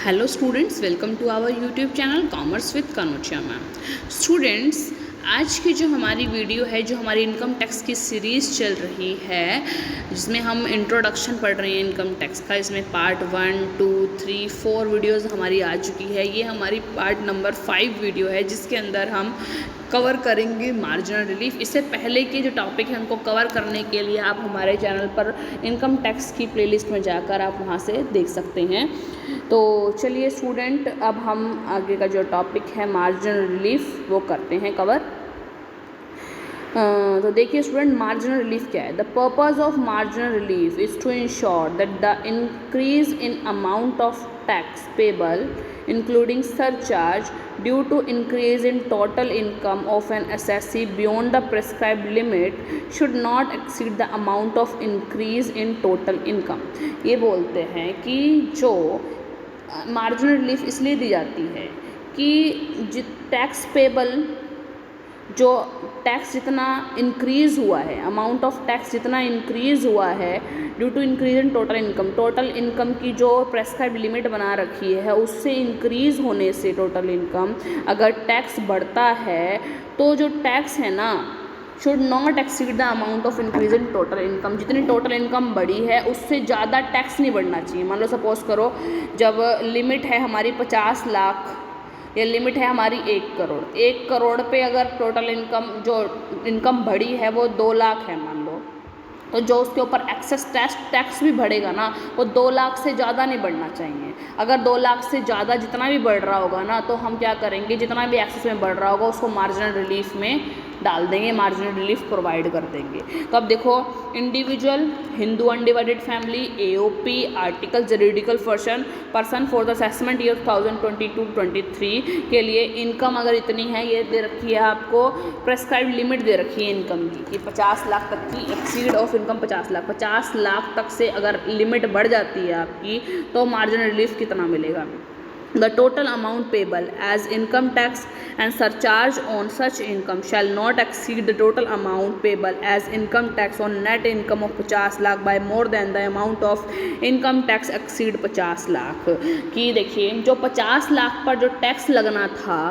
Hello students, welcome to our YouTube channel commerce with Kanochia ma'am. Students, आज की जो हमारी वीडियो है, जो हमारी इनकम टैक्स की सीरीज़ चल रही है, जिसमें हम इंट्रोडक्शन पढ़ रहे हैं इनकम टैक्स का। इसमें पार्ट 1, 2, 3, 4 वीडियोज़ हमारी आ चुकी है। ये हमारी पार्ट नंबर 5 वीडियो है, जिसके अंदर हम कवर करेंगे मार्जिनल रिलीफ। इससे पहले के जो टॉपिक हैं उनको कवर करने के लिए आप हमारे चैनल पर इनकम टैक्स की प्लेलिस्ट में जाकर आप वहाँ से देख सकते हैं। तो चलिए स्टूडेंट, अब हम आगे का जो टॉपिक है मार्जिनल रिलीफ वो करते हैं कवर। तो देखिए स्टूडेंट, मार्जिनल रिलीफ क्या है। The purpose of marginal relief is to ensure that the increase in amount of tax payable including surcharge due to increase in total income of an assessee beyond the prescribed limit should not exceed the amount of increase in total income। ये बोलते हैं कि जो marginal relief इसलिए दी जाती है कि tax payable, जो टैक्स जितना इंक्रीज़ हुआ है, अमाउंट ऑफ टैक्स जितना इंक्रीज़ हुआ है due to increase in total income की जो प्रेस्क्राइब लिमिट बना रखी है उससे इंक्रीज़ होने से टोटल इनकम अगर टैक्स बढ़ता है तो जो टैक्स है ना should not exceed the amount of increase in total income. जितनी टोटल इनकम बढ़ी है उससे ज़्यादा टैक्स नहीं बढ़ना चाहिए। मान लो सपोज़ करो, जब लिमिट है हमारी 50 लाख या लिमिट है हमारी 1 करोड़, 1 करोड़ पे अगर टोटल इनकम जो इनकम बढ़ी है वो 2 लाख है मान लो, तो जो उसके ऊपर एक्सेस टैक्स भी बढ़ेगा ना वो 2 लाख से ज़्यादा नहीं बढ़ना चाहिए। अगर 2 लाख से ज़्यादा जितना भी बढ़ रहा होगा ना तो हम क्या करेंगे, जितना भी एक्सेस में बढ़ रहा होगा उसको मार्जिनल रिलीफ में डाल देंगे, मार्जिनल रिलीफ प्रोवाइड कर देंगे। तो अब देखो, individual, Hindu undivided family, AOP, artificial juridical person for the assessment year 2022-23 के लिए इनकम अगर इतनी है, ये दे रखी है आपको प्रेस्क्राइब्ड लिमिट दे रखी है इनकम की कि 50 लाख तक की एक्सीड ऑफ इनकम 50 लाख तक से अगर लिमिट बढ़ जाती है आपकी तो मार्जिनल रिलीफ कितना मिलेगा। The total amount payable as income tax and surcharge on such income shall not exceed the total amount payable as income tax on net income of 50 lakh by more than the amount of income tax exceed 50 lakh. कि देखिए, जो 50 लाख पर जो tax लगना था,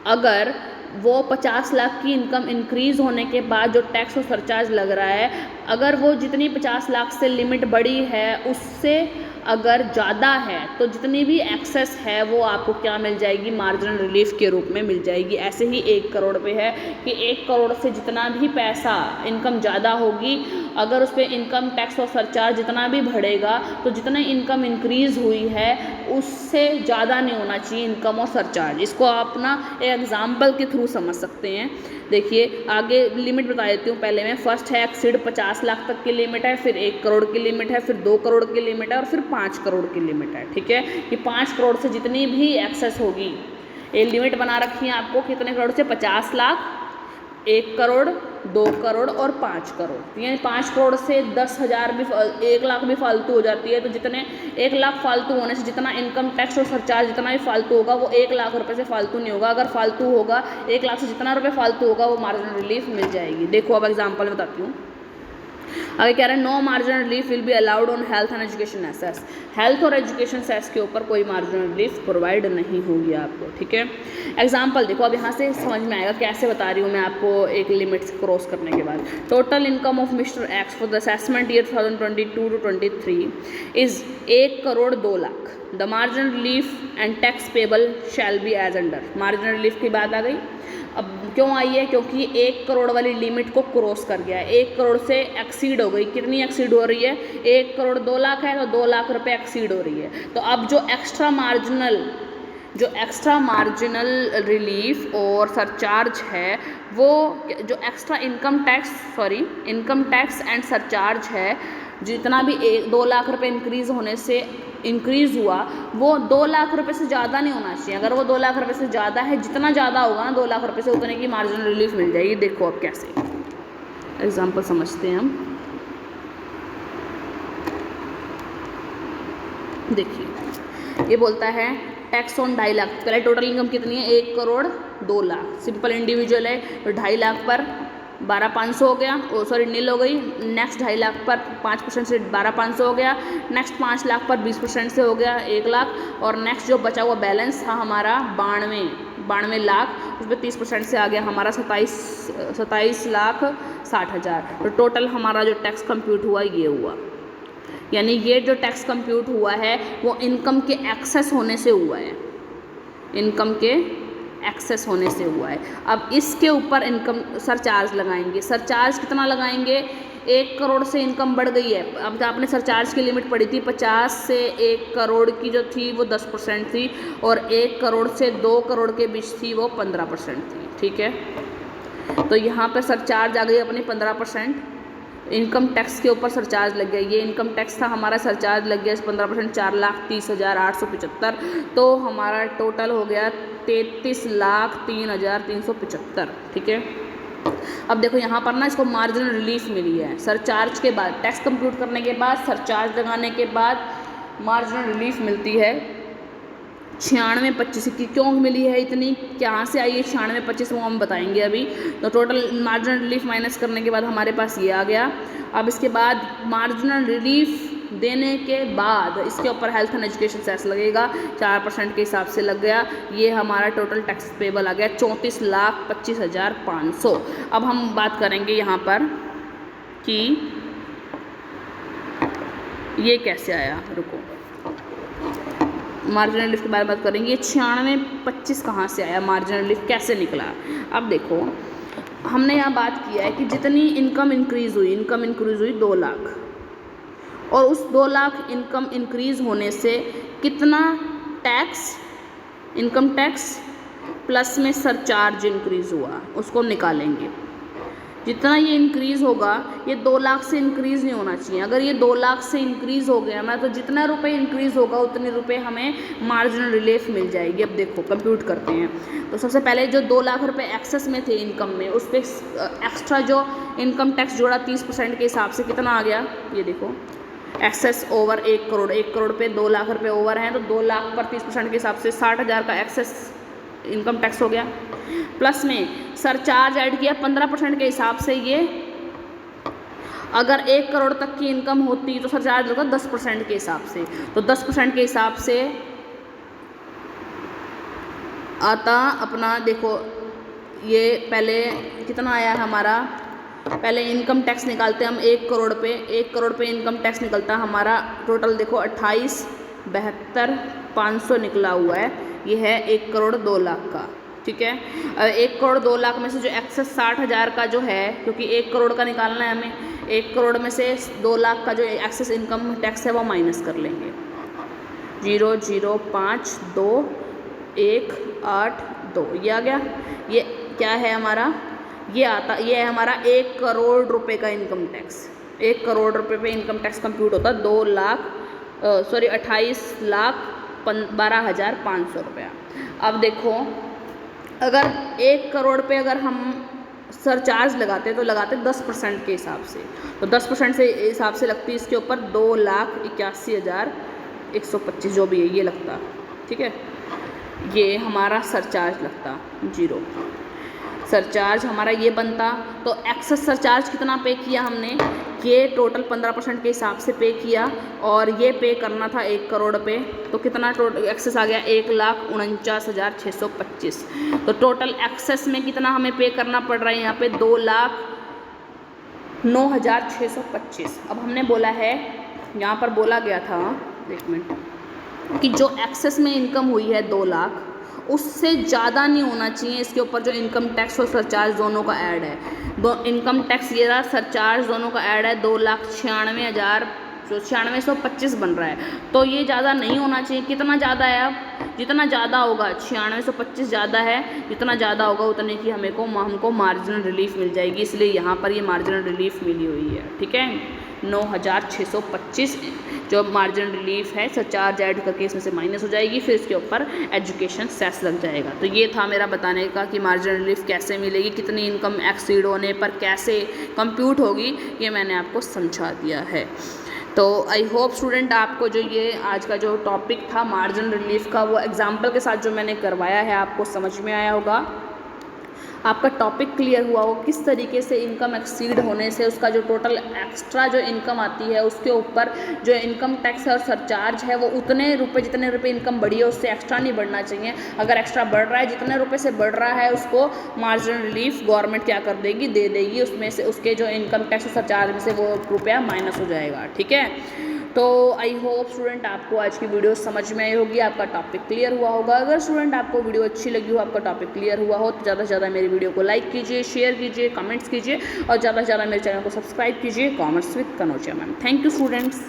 अगर वो 50 लाख की इनकम इंक्रीज़ होने के बाद जो टैक्स और सरचार्ज लग रहा है, अगर वो जितनी 50 लाख से लिमिट बढ़ी है उससे अगर ज़्यादा है तो जितनी भी एक्सेस है वो आपको क्या मिल जाएगी, मार्जिनल रिलीफ के रूप में मिल जाएगी। ऐसे ही 1 करोड़ पे है कि 1 करोड़ से जितना भी पैसा इनकम ज़्यादा होगी, अगर उस पर इनकम टैक्स और सरचार्ज जितना भी बढ़ेगा तो जितना इनकम इंक्रीज़ हुई है उससे ज़्यादा नहीं होना चाहिए इनकम और सरचार्ज। इसको आप ना एक एग्जाम्पल के थ्रू समझ सकते हैं। देखिए, आगे लिमिट बता देती हूँ। पहले में फर्स्ट है एक्सीड 50 लाख तक की लिमिट है, फिर 1 करोड़ की लिमिट है, फिर 2 करोड़ की लिमिट है और फिर 5 करोड़ की लिमिट है। ठीक है, कि 5 करोड़ से जितनी भी एक्सेस होगी, ये लिमिट बना रखी है आपको कितने करोड़ से, 50 लाख, 1 करोड़, 2 करोड़ और 5 करोड़। यानी 5 करोड़ से 10,000 भी, 1 लाख भी फालतू हो जाती है। तो जितने 1 लाख फालतू होने से जितना इनकम टैक्स और सरचार्ज जितना भी फालतू होगा वो 1 लाख रुपए से फालतू नहीं होगा। अगर फालतू होगा 1 लाख से जितना रुपये फालतू होगा वो मार्जिनल रिलीफ मिल जाएगी। देखो अब एग्जाम्पल बताती हूँ। आगे कह रहे हैं, no marginal relief will be allowed on health and education cess. Health और एजुकेशन सेस के ऊपर कोई मार्जिनल रिलीफ प्रोवाइड नहीं होगी आपको। ठीक है, एग्जाम्पल देखो, अब यहाँ से समझ में आएगा कैसे बता रही हूँ मैं आपको एक लिमिट से क्रॉस करने के बाद। Total income of mister X for the assessment year 2022-23 is 1 crore 2 lakh. The marginal relief and tax payable shall be as under. Marginal relief की बात आ गई। अब क्यों आई है, क्योंकि 1 करोड़ वाली लिमिट को क्रॉस कर गया है, 1 करोड़ से एक्सीड हो गई। कितनी एक्सीड हो रही है, 1 करोड़ 2 लाख है तो 2 लाख रुपए एक्सीड हो रही है। तो अब जो एक्स्ट्रा मार्जिनल रिलीफ और सरचार्ज है, वो जो extra income tax and surcharge है, जितना भी 2 लाख रुपए इंक्रीज़ हुआ वो 2 लाख रुपए से ज़्यादा नहीं होना चाहिए। अगर वो 2 लाख रुपए से ज़्यादा है, जितना ज़्यादा होगा ना 2 लाख रुपए से, उतने की मार्जिनल रिलीफ मिल जाएगी। देखो अब कैसे, एग्जाम्पल समझते हैं हम। देखिए, ये बोलता है टैक्स ऑन 2.5 लाख। पहले टोटल इनकम कितनी है, 1 करोड़ 2 लाख। सिंपल इंडिविजुअल है तो 2.5 लाख पर 12,500 हो गया, सॉरी नील हो गई। नेक्स्ट 2.5 लाख पर 5% से 12,500 हो गया। नेक्स्ट 5 लाख पर 20% से हो गया 1 लाख। और नेक्स्ट जो बचा हुआ बैलेंस था हमारा 92 लाख, उस पर 30% से आ गया हमारा 27,60,000। तो टोटल हमारा जो टैक्स कंप्यूट हुआ ये हुआ, यानी ये जो टैक्स कंप्यूट हुआ है वो इनकम के एक्सेस होने से हुआ है, इनकम के एक्सेस होने से हुआ है। अब इसके ऊपर इनकम सरचार्ज लगाएंगे। सरचार्ज कितना लगाएंगे? 1 करोड़ से इनकम बढ़ गई है। अब आपने सरचार्ज की लिमिट पड़ी थी 50 से 1 करोड़ की जो थी वो 10% थी, और 1 करोड़ से 2 करोड़ के बीच थी वो 15% थी। ठीक है, तो यहाँ पर सरचार्ज आ गई अपनी 15%। इनकम टैक्स के ऊपर सरचार्ज लग गया, ये इनकम टैक्स था हमारा, सरचार्ज लग गया 15%, 4,30,875। तो हमारा टोटल हो गया 33,03,375। ठीक है, अब देखो यहाँ पर ना इसको मार्जिनल रिलीफ मिली है सरचार्ज के बाद, टैक्स कंप्यूट करने के बाद, सरचार्ज लगाने के बाद मार्जिनल रिलीफ मिलती है 96,25 की। क्यों मिली है इतनी, कहाँ से आई है 96,25, वो हम बताएंगे अभी। तो टोटल मार्जिनल रिलीफ माइनस करने के बाद हमारे पास ये आ गया। अब इसके बाद मार्जिनल रिलीफ देने के बाद इसके ऊपर हेल्थ एंड एजुकेशन सेस लगेगा, 4% के हिसाब से लग गया। ये हमारा टोटल टैक्स पेबल आ गया 34,25,500। अब हम बात करेंगे यहाँ पर कि ये कैसे आया, रुको, मार्जिनल रिलीफ के बारे में बात करेंगे। 96,25 कहाँ से आया, मार्जिनल रिलीफ कैसे निकला? अब देखो, हमने यहाँ बात किया है कि जितनी इनकम इंक्रीज़ हुई 2 लाख, और उस 2 लाख इनकम इंक्रीज़ होने से कितना टैक्स, इनकम टैक्स प्लस में सरचार्ज इंक्रीज़ हुआ, उसको निकालेंगे। जितना ये इंक्रीज़ होगा, ये 2 लाख से इंक्रीज़ नहीं होना चाहिए। अगर ये 2 लाख से इंक्रीज़ हो गया मैं, तो जितना रुपए इंक्रीज़ होगा उतने रुपए हमें मार्जिनल रिलीफ मिल जाएगी। अब देखो कंप्यूट करते हैं। तो सबसे पहले जो 2 लाख रुपए एक्सेस में थे इनकम में, उस पर एक्स्ट्रा जो इनकम टैक्स जोड़ा 30% के हिसाब से कितना आ गया, ये देखो, एक्सेस ओवर 1 करोड़, 1 करोड़ पे 2 लाख रुपए ओवर हैं, तो 2 लाख पर 30% के हिसाब से 60,000 का एक्सेस इनकम टैक्स हो गया। प्लस में सरचार्ज ऐड किया 15% के हिसाब से। ये अगर 1 करोड़ तक की इनकम होती तो सरचार्ज होगा 10% के हिसाब से, तो 10% के हिसाब से आता अपना, देखो ये पहले कितना आया हमारा, पहले इनकम टैक्स निकालते हैं हम 1 करोड़ पे, 1 करोड़ पे इनकम टैक्स निकलता है हमारा, टोटल देखो 28,72,500 निकला हुआ है। ये है 1 करोड़ 2 लाख का। ठीक है, 1 करोड़ 2 लाख में से जो एक्सेस 60,000 का जो है, क्योंकि 1 करोड़ का निकालना है हमें, 1 करोड़ में से 2 लाख का जो एक्सेस इनकम टैक्स है वो माइनस कर लेंगे। 0,0,5,2,1,8,2 ये आ गया। ये क्या है हमारा, ये है हमारा 1 करोड़ रुपए का इनकम टैक्स। 1 करोड़ रुपए पे इनकम टैक्स कंप्यूट होता है 28,12,500 रुपया। अब देखो, अगर 1 करोड़ पे अगर हम सरचार्ज लगाते तो लगाते 10% के हिसाब से, तो 10% से हिसाब से लगती है इसके ऊपर 2,81,125 जो भी है ये लगता। ठीक है, ये हमारा सरचार्ज लगता 0। सरचार्ज हमारा ये बनता, तो एक्सेस सरचार्ज कितना पे किया हमने, ये टोटल 15% के हिसाब से पे किया, और ये पे करना था 1 करोड़ पे, तो कितना टोटल एक्सेस आ गया 1,49,625। तो टोटल एक्सेस में कितना हमें पे करना पड़ रहा है यहाँ पे 2,09,625। अब हमने बोला है, यहाँ पर बोला गया था, 1 मिनट, कि जो एक्सेस में इनकम हुई है 2 लाख, उससे ज़्यादा नहीं होना चाहिए इसके ऊपर जो इनकम टैक्स और सरचार्ज दोनों का ऐड है। इनकम टैक्स ये रहा, सरचार्ज दोनों का ऐड है, 2,96,625 बन रहा है। तो ये ज़्यादा नहीं होना चाहिए। कितना ज़्यादा है, अब जितना ज़्यादा होगा 96,125 ज़्यादा है, जितना ज़्यादा होगा उतने की हमको मार्जिनल रिलीफ मिल जाएगी, इसलिए यहाँ पर ये मार्जिनल रिलीफ मिली हुई है। ठीक है, 9,625 जो मार्जिनल रिलीफ है सरचार्ज ऐड करके इसमें से माइनस हो जाएगी, फिर इसके ऊपर एजुकेशन सेस लग जाएगा। तो ये था मेरा बताने का कि मार्जिनल रिलीफ कैसे मिलेगी, कितनी इनकम एक्सीड होने पर कैसे कंप्यूट होगी, ये मैंने आपको समझा दिया है। तो आई होप स्टूडेंट आपको जो ये आज का जो टॉपिक था मार्जिनल रिलीफ का, वो एग्जाम्पल के साथ जो मैंने करवाया है आपको समझ में आया होगा। आपका टॉपिक क्लियर हुआ हो किस तरीके से इनकम एक्सीड होने से उसका जो टोटल एक्स्ट्रा जो इनकम आती है उसके ऊपर जो इनकम टैक्स और सरचार्ज है वो उतने रुपए जितने रुपए इनकम बढ़ी है उससे एक्स्ट्रा नहीं बढ़ना चाहिए। अगर एक्स्ट्रा बढ़ रहा है जितने रुपए से बढ़ रहा है उसको मार्जिनल रिलीफ गवर्नमेंट क्या कर देगी, दे देगी, उसमें से उसके जो इनकम टैक्स और सरचार्ज में से वो रुपया माइनस हो जाएगा। ठीक है, तो आई होप स्टूडेंट आपको आज की वीडियो समझ में आई होगी, आपका टॉपिक क्लियर हुआ होगा। अगर स्टूडेंट आपको वीडियो अच्छी लगी हो, आपका टॉपिक क्लियर हुआ हो तो ज़्यादा से ज़्यादा मेरी वीडियो को लाइक कीजिए, शेयर कीजिए, कमेंट्स कीजिए और ज़्यादा से ज़्यादा मेरे चैनल को सब्सक्राइब कीजिए। Commerce with Kanaujia ma'am. Thank you students.